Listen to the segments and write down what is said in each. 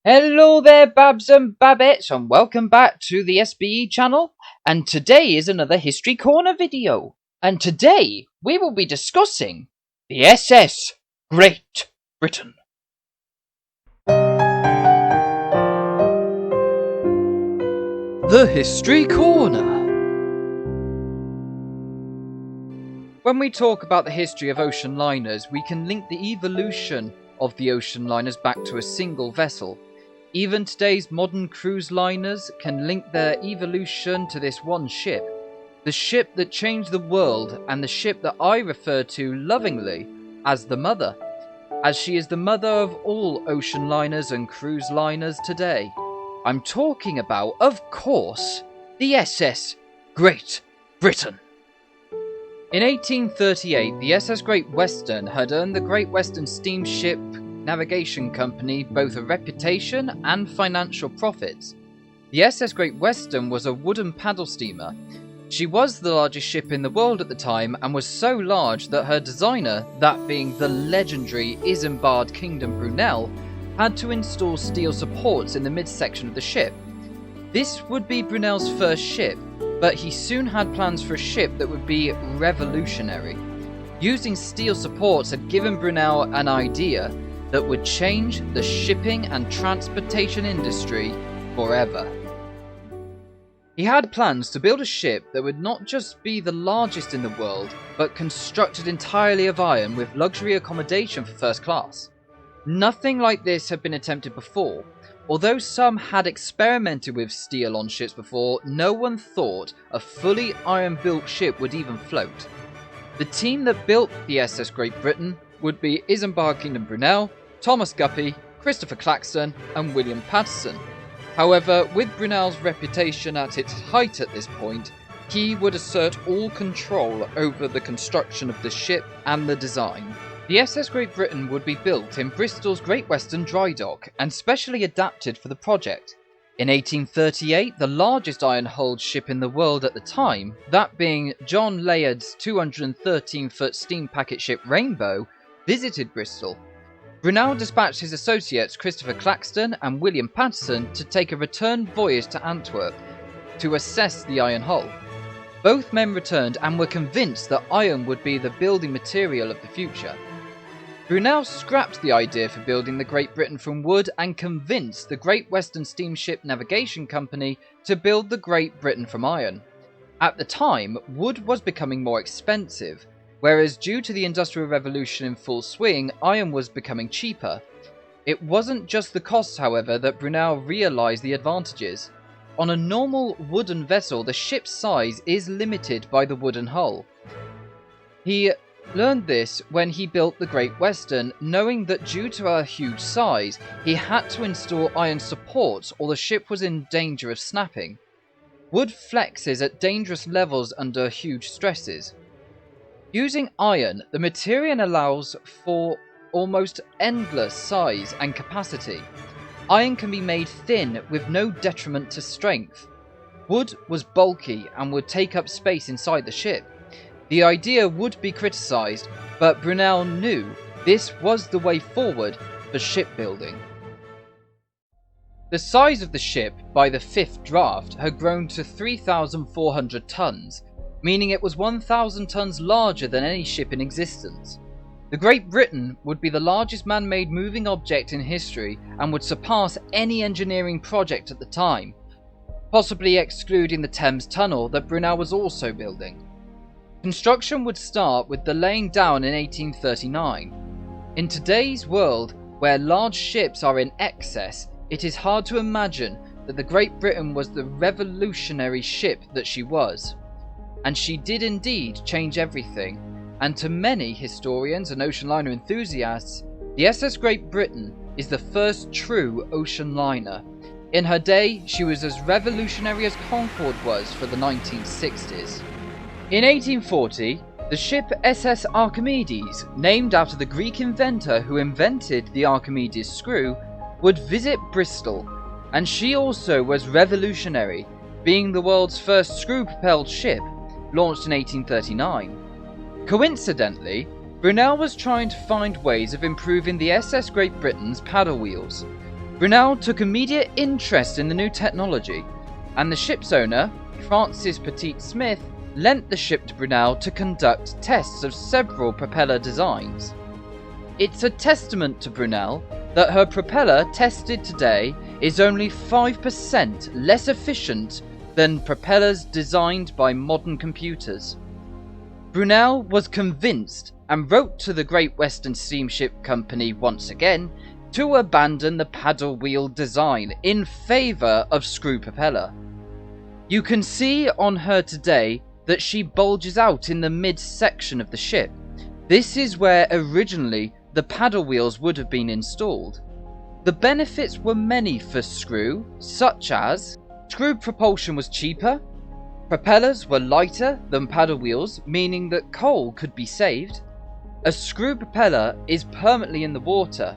Hello there, Babs and Babbettes, and welcome back to the S.B.E channel. And today is another History Corner video. And today we will be discussing the SS Great Britain. The History Corner. When we talk about the history of ocean liners, we can link the evolution of the ocean liners back to a single vessel. Even today's modern cruise liners can link their evolution to this one ship. The ship that changed the world, and the ship that I refer to lovingly as the Mother, as she is the mother of all ocean liners and cruise liners today. I'm talking about, of course, the SS Great Britain. In 1838, the SS Great Western had earned the Great Western Steamship Navigation Company both a reputation and financial profits. The SS Great Western was a wooden paddle steamer. She was the largest ship in the world at the time and was so large that her designer, that being the legendary Isambard Kingdom Brunel, had to install steel supports in the midsection of the ship. This would be Brunel's first ship, but he soon had plans for a ship that would be revolutionary. Using steel supports had given Brunel an idea that would change the shipping and transportation industry forever. He had plans to build a ship that would not just be the largest in the world, but constructed entirely of iron with luxury accommodation for first class. Nothing like this had been attempted before. Although some had experimented with steel on ships before, no one thought a fully iron-built ship would even float. The team that built the SS Great Britain would be Isambard Kingdom Brunel, Thomas Guppy, Christopher Claxton, and William Patterson. However, with Brunel's reputation at its height at this point, he would assert all control over the construction of the ship and the design. The SS Great Britain would be built in Bristol's Great Western Dry Dock and specially adapted for the project. In 1838, the largest iron-hulled ship in the world at the time, that being John Layard's 213-foot steam packet ship Rainbow, visited Bristol. Brunel dispatched his associates Christopher Claxton and William Patterson to take a return voyage to Antwerp to assess the iron hull. Both men returned and were convinced that iron would be the building material of the future. Brunel scrapped the idea for building the Great Britain from wood and convinced the Great Western Steamship Navigation Company to build the Great Britain from iron. At the time, wood was becoming more expensive, whereas due to the Industrial Revolution in full swing, iron was becoming cheaper. It wasn't just the costs, however, that Brunel realised the advantages. On a normal wooden vessel, the ship's size is limited by the wooden hull. He learned this when he built the Great Western, knowing that due to her huge size, he had to install iron supports or the ship was in danger of snapping. Wood flexes at dangerous levels under huge stresses. Using iron, the material allows for almost endless size and capacity. Iron can be made thin with no detriment to strength. Wood was bulky and would take up space inside the ship. The idea would be criticised, but Brunel knew this was the way forward for shipbuilding. The size of the ship by the fifth draft had grown to 3,400 tons, meaning it was 1,000 tons larger than any ship in existence. The Great Britain would be the largest man-made moving object in history and would surpass any engineering project at the time, possibly excluding the Thames Tunnel that Brunel was also building. Construction would start with the laying down in 1839. In today's world, where large ships are in excess, it is hard to imagine that the Great Britain was the revolutionary ship that she was. And she did indeed change everything, and to many historians and ocean liner enthusiasts, the SS Great Britain is the first true ocean liner. In her day, she was as revolutionary as Concorde was for the 1960s. In 1840, the ship SS Archimedes, named after the Greek inventor who invented the Archimedes screw, would visit Bristol, and she also was revolutionary, being the world's first screw-propelled ship, launched in 1839. Coincidentally, Brunel was trying to find ways of improving the SS Great Britain's paddle wheels. Brunel took immediate interest in the new technology, and the ship's owner, Francis Petit-Smith, lent the ship to Brunel to conduct tests of several propeller designs. It's a testament to Brunel that her propeller tested today is only 5% less efficient than propellers designed by modern computers. Brunel was convinced and wrote to the Great Western Steamship Company once again to abandon the paddle wheel design in favour of screw propeller. You can see on her today that she bulges out in the mid-section of the ship. This is where originally the paddle wheels would have been installed. The benefits were many for screw, such as screw propulsion was cheaper, propellers were lighter than paddle wheels, meaning that coal could be saved. A screw propeller is permanently in the water,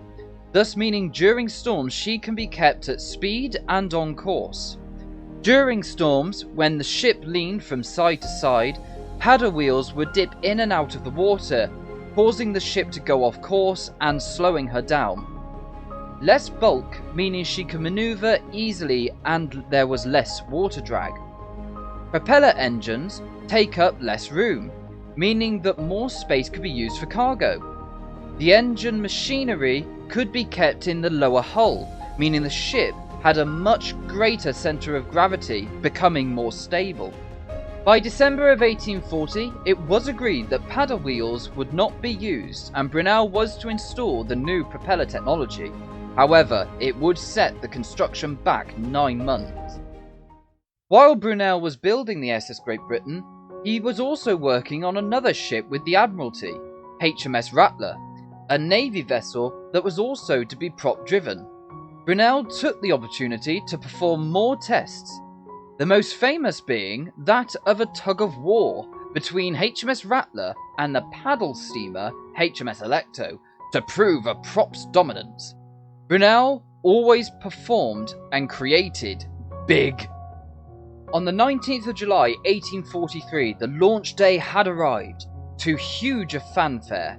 thus meaning during storms she can be kept at speed and on course. During storms, when the ship leaned from side to side, paddle wheels would dip in and out of the water, causing the ship to go off course and slowing her down. Less bulk, meaning she could maneuver easily and there was less water drag. Propeller engines take up less room, meaning that more space could be used for cargo. The engine machinery could be kept in the lower hull, meaning the ship had a much greater centre of gravity, becoming more stable. By December of 1840, it was agreed that paddle wheels would not be used and Brunel was to install the new propeller technology. However, it would set the construction back 9 months. While Brunel was building the SS Great Britain, he was also working on another ship with the Admiralty, HMS Rattler, a navy vessel that was also to be prop-driven. Brunel took the opportunity to perform more tests, the most famous being that of a tug-of-war between HMS Rattler and the paddle steamer HMS Electo to prove a prop's dominance. Brunel always performed and created big. On the 19th of July 1843, the launch day had arrived, to huge a fanfare.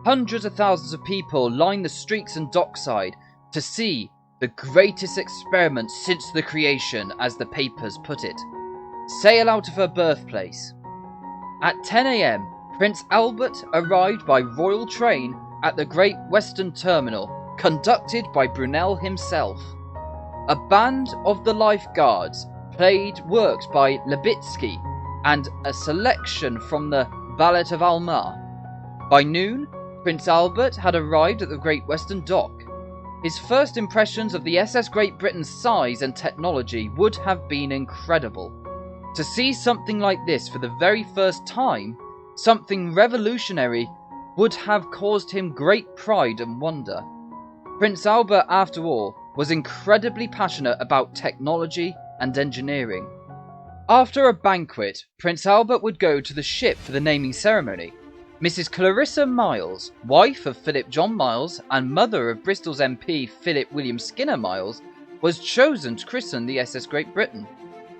Hundreds of thousands of people lined the streets and dockside to see the greatest experiment since the creation, as the papers put it, sail out of her birthplace. At 10 a.m, Prince Albert arrived by royal train at the Great Western Terminal, conducted by Brunel himself. A band of the Life Guards played works by Lebitsky and a selection from the Ballet of Alma. By noon, Prince Albert had arrived at the Great Western Dock. His first impressions of the SS Great Britain's size and technology would have been incredible. To see something like this for the very first time, something revolutionary, would have caused him great pride and wonder. Prince Albert, after all, was incredibly passionate about technology and engineering. After a banquet, Prince Albert would go to the ship for the naming ceremony. Mrs. Clarissa Miles, wife of Philip John Miles and mother of Bristol's MP Philip William Skinner Miles, was chosen to christen the SS Great Britain.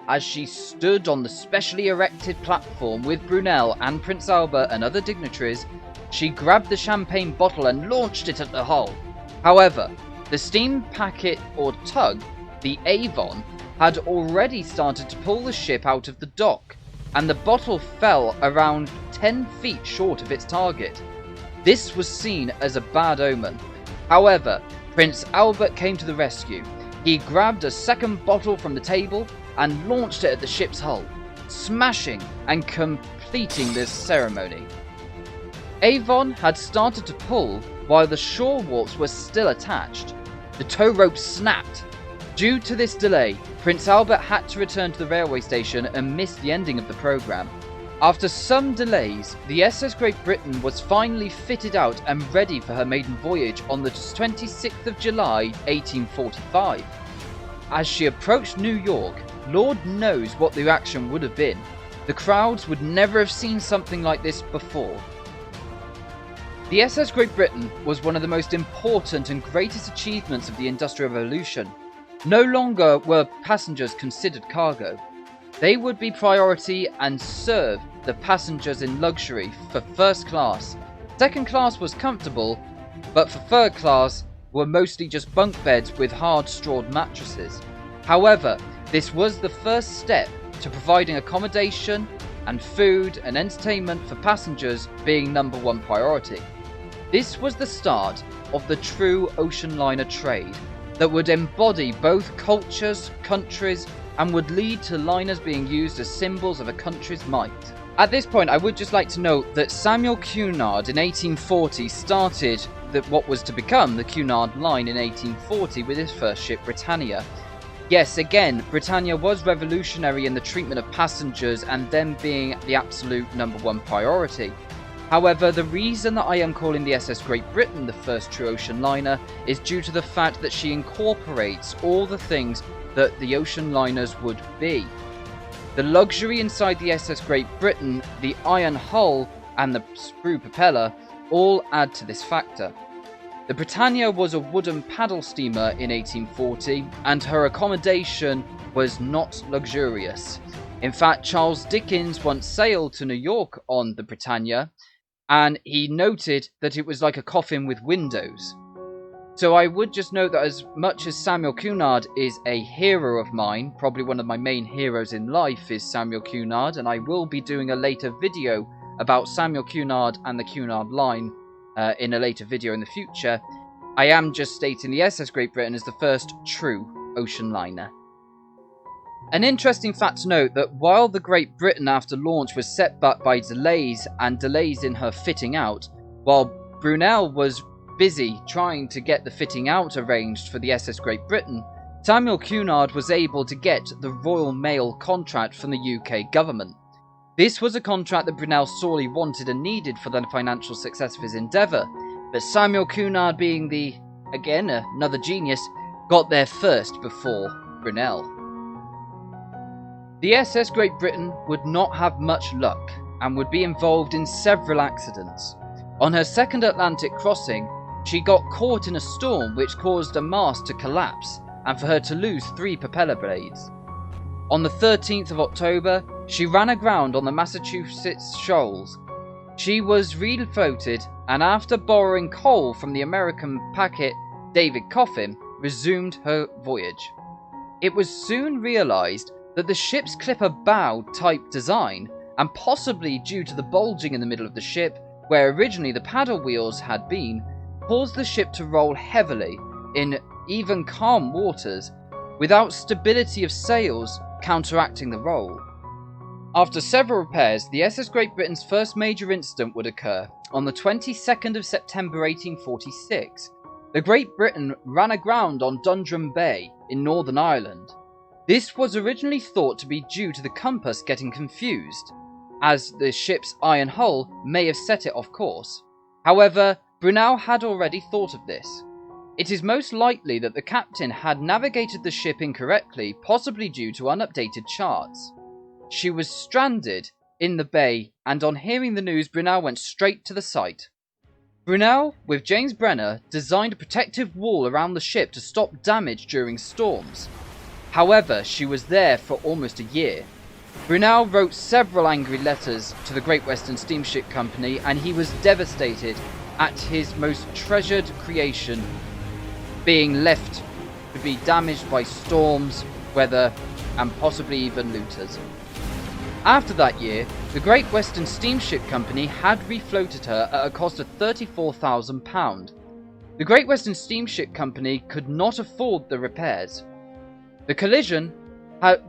As she stood on the specially erected platform with Brunel and Prince Albert and other dignitaries, she grabbed the champagne bottle and launched it at the hull. However, the steam packet or tug, the Avon, had already started to pull the ship out of the dock, and the bottle fell around 10 feet short of its target. This was seen as a bad omen. However, Prince Albert came to the rescue. He grabbed a second bottle from the table and launched it at the ship's hull, smashing and completing this ceremony. Avon had started to pull while the shore warps were still attached. The tow rope snapped. Due to this delay, Prince Albert had to return to the railway station and missed the ending of the programme. After some delays, the SS Great Britain was finally fitted out and ready for her maiden voyage on the 26th of July 1845. As she approached New York, Lord knows what the reaction would have been. The crowds would never have seen something like this before. The SS Great Britain was one of the most important and greatest achievements of the Industrial Revolution. No longer were passengers considered cargo. They would be priority and serve the passengers in luxury for first class. Second class was comfortable, but for third class were mostly just bunk beds with hard strawed mattresses. However, this was the first step to providing accommodation and food and entertainment for passengers being number one priority. This was the start of the true ocean liner trade that would embody both cultures, countries, and would lead to liners being used as symbols of a country's might. At this point, I would just like to note that Samuel Cunard in 1840 started what was to become the Cunard Line in 1840 with his first ship, Britannia. Yes, again, Britannia was revolutionary in the treatment of passengers and them being the absolute number one priority. However, the reason that I am calling the SS Great Britain the first true ocean liner is due to the fact that she incorporates all the things that the ocean liners would be. The luxury inside the SS Great Britain, the iron hull and the sprue propeller all add to this factor. The Britannia was a wooden paddle steamer in 1840 and her accommodation was not luxurious. In fact, Charles Dickens once sailed to New York on the Britannia and he noted that it was like a coffin with windows. So I would just note that as much as Samuel Cunard is a hero of mine, probably one of my main heroes in life is Samuel Cunard, and I will be doing a later video about Samuel Cunard and the Cunard Line in a later video in the future, I am just stating the SS Great Britain is the first true ocean liner. An interesting fact to note that while the Great Britain after launch was set back by delays in her fitting out, while Brunel was busy trying to get the fitting out arranged for the SS Great Britain, Samuel Cunard was able to get the Royal Mail contract from the UK government. This was a contract that Brunel sorely wanted and needed for the financial success of his endeavour, but Samuel Cunard, being again another genius, got there first before Brunel. The SS Great Britain would not have much luck and would be involved in several accidents. On her second Atlantic crossing, she got caught in a storm which caused a mast to collapse and for her to lose 3 propeller blades. On the 13th of October, she ran aground on the Massachusetts shoals. She was refloated and after borrowing coal from the American packet David Coffin, resumed her voyage. It was soon realised that the ship's clipper bow type design, and possibly due to the bulging in the middle of the ship, where originally the paddle wheels had been, caused the ship to roll heavily in even calm waters, without stability of sails counteracting the roll. After several repairs, the SS Great Britain's first major incident would occur on the 22nd of September 1846. The Great Britain ran aground on Dundrum Bay in Northern Ireland. This was originally thought to be due to the compass getting confused, as the ship's iron hull may have set it off course. However, Brunel had already thought of this. It is most likely that the captain had navigated the ship incorrectly, possibly due to unupdated charts. She was stranded in the bay, and on hearing the news, Brunel went straight to the site. Brunel, with James Brenner, designed a protective wall around the ship to stop damage during storms. However, she was there for almost a year. Brunel wrote several angry letters to the Great Western Steamship Company, and he was devastated at his most treasured creation being left to be damaged by storms, weather, and possibly even looters. After that year, the Great Western Steamship Company had refloated her at a cost of £34,000. The Great Western Steamship Company could not afford the repairs. The collision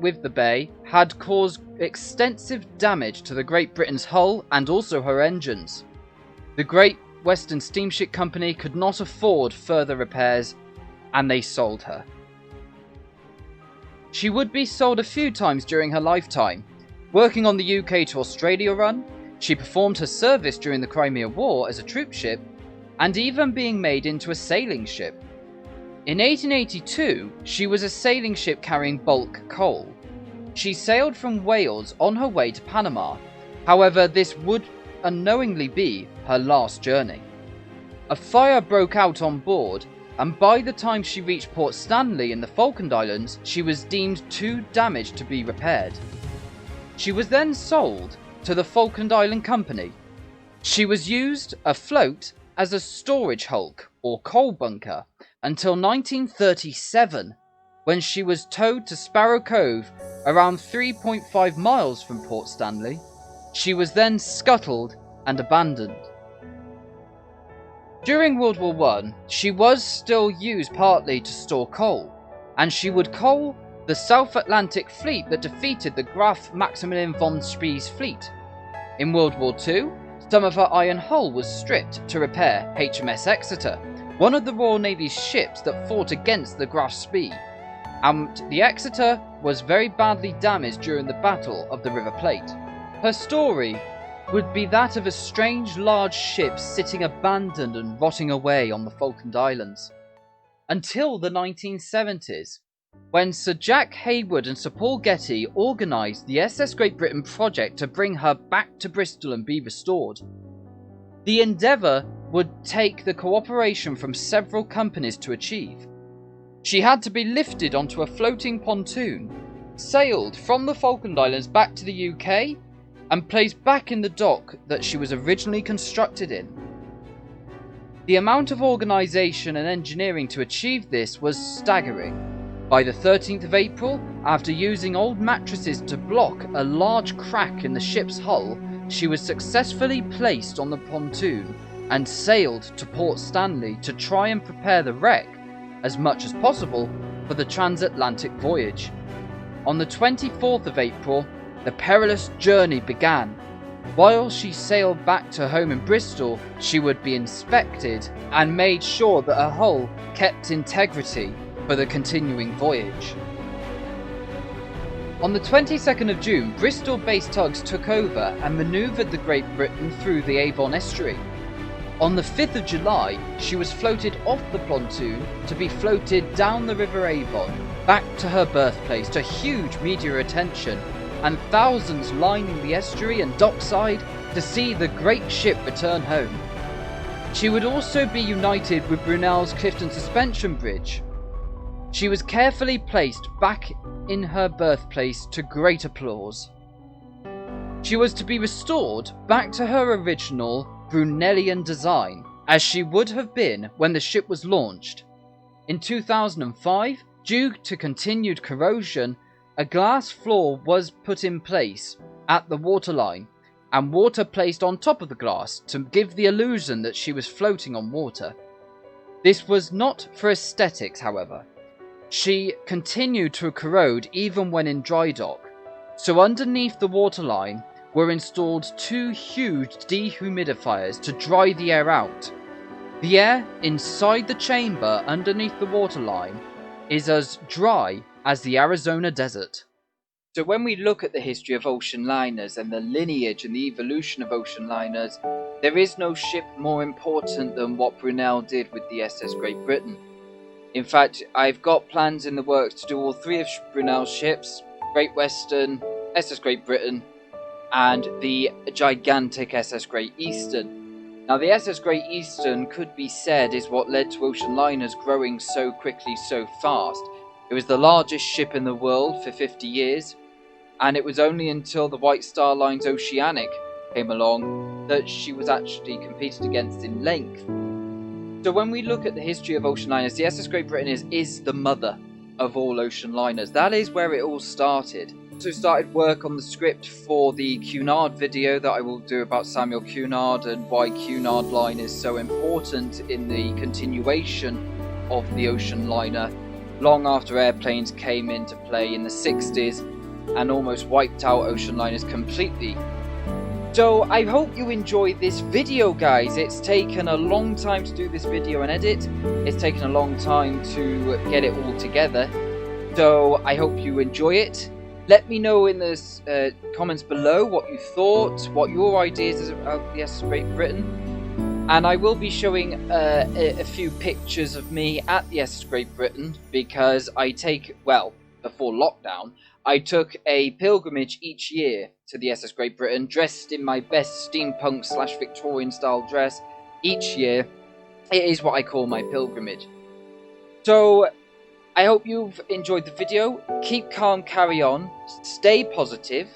with the bay had caused extensive damage to the Great Britain's hull and also her engines. The Great Western Steamship Company could not afford further repairs, and they sold her. She would be sold a few times during her lifetime. Working on the UK to Australia run, she performed her service during the Crimea War as a troop ship, and even being made into a sailing ship. In 1882, she was a sailing ship carrying bulk coal. She sailed from Wales on her way to Panama. However, this would unknowingly be her last journey. A fire broke out on board, and by the time she reached Port Stanley in the Falkland Islands, she was deemed too damaged to be repaired. She was then sold to the Falkland Island Company. She was used afloat as a storage hulk or coal bunker until 1937, when she was towed to Sparrow Cove, around 3.5 miles from Port Stanley. She was then scuttled and abandoned. During World War I, she was still used partly to store coal, and she would coal the South Atlantic fleet that defeated the Graf Maximilian von Spee's fleet. In World War II, some of her iron hull was stripped to repair HMS Exeter, one of the Royal Navy's ships that fought against the Graf Spee, and the Exeter was very badly damaged during the Battle of the River Plate. Her story would be that of a strange large ship sitting abandoned and rotting away on the Falkland Islands. Until the 1970s, when Sir Jack Hayward and Sir Paul Getty organised the SS Great Britain project to bring her back to Bristol and be restored. The endeavour would take the cooperation from several companies to achieve. She had to be lifted onto a floating pontoon, sailed from the Falkland Islands back to the UK, and placed back in the dock that she was originally constructed in. The amount of organisation and engineering to achieve this was staggering. By the 13th of April, after using old mattresses to block a large crack in the ship's hull, she was successfully placed on the pontoon and sailed to Port Stanley to try and prepare the wreck, as much as possible, for the transatlantic voyage. On the 24th of April, the perilous journey began. While she sailed back to home in Bristol, she would be inspected and made sure that her hull kept integrity for the continuing voyage. On the 22nd of June, Bristol-based tugs took over and manoeuvred the Great Britain through the Avon estuary. On the 5th of July, she was floated off the pontoon to be floated down the River Avon back to her birthplace, to huge media attention and thousands lining the estuary and dockside to see the great ship return home. She would also be united with Brunel's Clifton Suspension Bridge. She was carefully placed back in her birthplace to great applause. She was to be restored back to her original Brunelian design, as she would have been when the ship was launched. In 2005, due to continued corrosion, a glass floor was put in place at the waterline, and water placed on top of the glass to give the illusion that she was floating on water. This was not for aesthetics, however. She continued to corrode even when in dry dock, so underneath the waterline were installed two huge dehumidifiers to dry the air out. The air inside the chamber underneath the waterline is as dry as the Arizona desert. So when we look at the history of ocean liners and the lineage and the evolution of ocean liners, there is no ship more important than what Brunel did with the SS Great Britain. In fact, I've got plans in the works to do all three of Brunel's ships, Great Western, SS Great Britain, and the gigantic SS Great Eastern. Now, the SS Great Eastern could be said is what led to ocean liners growing so quickly, so fast. It was the largest ship in the world for 50 years, and it was only until the White Star Line's Oceanic came along that she was actually competed against in length. So when we look at the history of ocean liners, the SS Great Britain is the mother of all ocean liners. That is where it all started. Also started work on the script for the Cunard video that I will do about Samuel Cunard and why Cunard Line is so important in the continuation of the ocean liner long after airplanes came into play in the 60s and almost wiped out ocean liners completely. So I hope you enjoyed this video, guys. It's taken a long time to do this video and edit. It's taken a long time to get it all together. So I hope you enjoy it. Let me know in the comments below what you thought, what your ideas about the SS Great Britain. And I will be showing a few pictures of me at the SS Great Britain because before lockdown, I took a pilgrimage each year to the SS Great Britain, dressed in my best steampunk / Victorian style dress each year. It is what I call my pilgrimage. So I hope you've enjoyed the video. Keep calm, carry on, stay positive,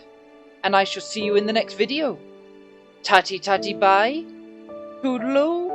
and I shall see you in the next video. Tatty tatty bye. Toodaloo.